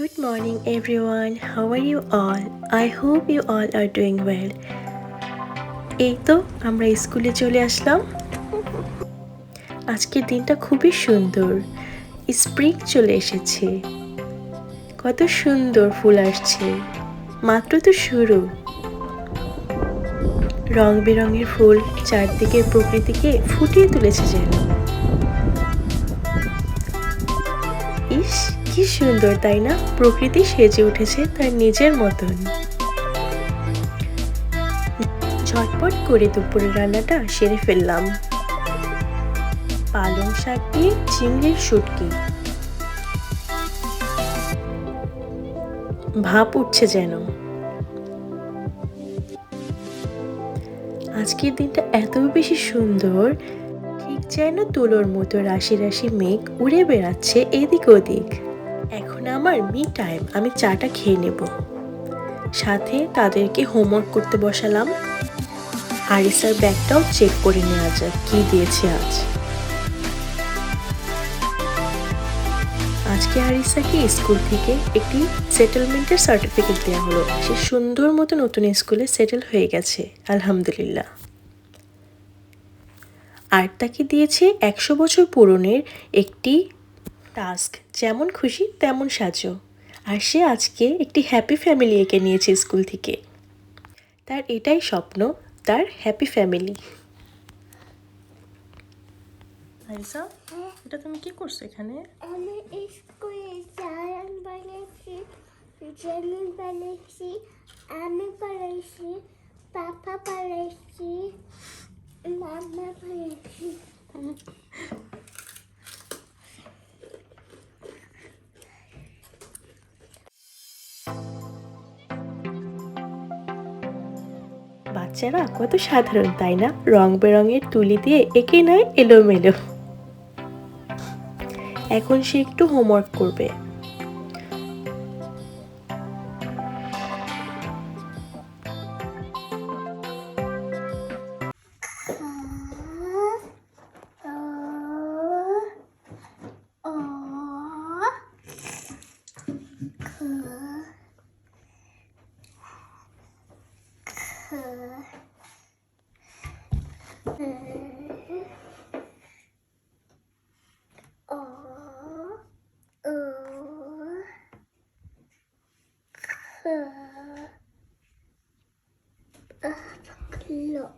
Good morning everyone. How are you all? I hope you all are doing well. এই তো আমরা স্কুলে চলে আসলাম। আজকের দিনটা খুবই সুন্দর। স্প্রিং চলে এসেছে। কত সুন্দর ফুল আসছে। মাত্র তো শুরু। রং বেরঙের ফুল চারদিকের প্রকৃতিকে ফুটিয়ে তুলেছে যেন। ইস, কি সুন্দর তাই না? প্রকৃতি সেজে উঠেছে তার নিজের মতন। ঝটপট করে দুপুরের রান্নাটা সেরে ফেললাম। পালং শাক দিয়ে চিংড়ির শুটকি। ভাপ উঠছে যেন। আজকের দিনটা এত বেশি সুন্দর, ঠিক যেন তুলোর মতো রাশি রাশি মেঘ উড়ে বেড়াচ্ছে এদিক ওদিক। এখন আমার মি টাইম, আমি চাটা খেয়ে নেব। সাথে তাদেরকে হোমওয়ার্ক করতে বসালাম। আরিসার ব্যাগটাও চেক করে নেওয়া যাক কি দিয়েছে আজ। আজকে আরিসাকে স্কুল থেকে একটি সেটেলমেন্টের সার্টিফিকেট দেওয়া হলো। সে সুন্দর মতো নতুন স্কুলে সেটেল হয়ে গেছে, আলহামদুলিল্লাহ। আর তাকে দিয়েছে 100 বছর পূরণের একটি টাস্ক, যেমন খুশি তেমন সাজো। আর সে আজকে একটি হ্যাপি ফ্যামিলি এঁকে নিয়েছে স্কুল থেকে। তার এটাই স্বপ্ন, তার হ্যাপি ফ্যামিলি। আরিসা, এটা তুমি কি করছো এখানে? আমি স্কুলে জায়ান বানিয়েছি, জেলিন বানিয়েছি, আমি বানাইছি, পাপা বানাইছি, মামা বানাইছি। বাচ্চারা কত সাধারণ তাই না? রং বেরঙের তুলি দিয়ে এঁকে নেয় এলোমেলো। এখন সে একটু হোমওয়ার্ক করবে। Look.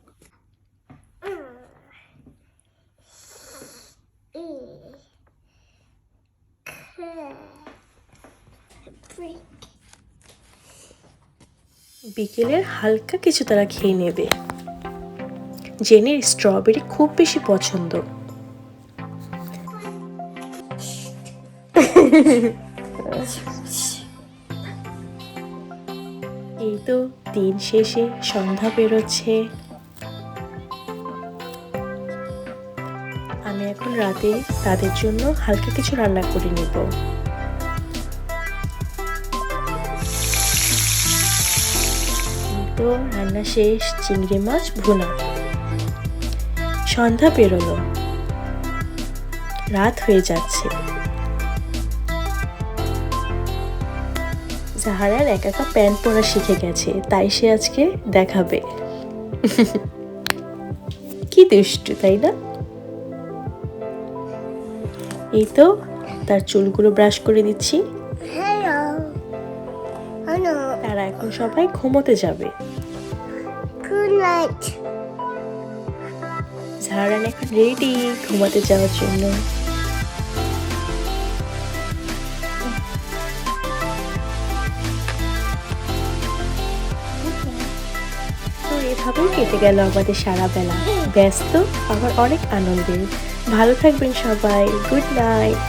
বিকেলের হালকা কিছু তারা খেয়ে নেবে। জেনের স্ট্রবেরি খুব বেশি পছন্দ। এই তো দিন শেষে সন্ধ্যা বেরোচ্ছে। আমি এখন রাতে তাদের জন্য হালকা কিছু রান্না করে নেব। তো রান্না শেষ, চিংড়ি মাছ ভুনা। সন্ধ্যা বেরোলো, রাত হয়ে যাচ্ছে। জাহারার একা একা প্যান্ট পরা শিখে গেছে, তাই সে আজকে দেখাবে। কি দুষ্টু তাই না? এই তো তার চুলগুলো ব্রাশ করে দিচ্ছি। তারা এখন সবাই ঘুমোতে যাবে। Good night. জাহারান এখন রেডি ঘুমাতে যাওয়ার জন্য। তো এভাবেই কেটে গেল আমাদের সারা বেলা। ব্যস্ত আবার অনেক আনন্দের। ভালো থাকবেন সবাই। Good night.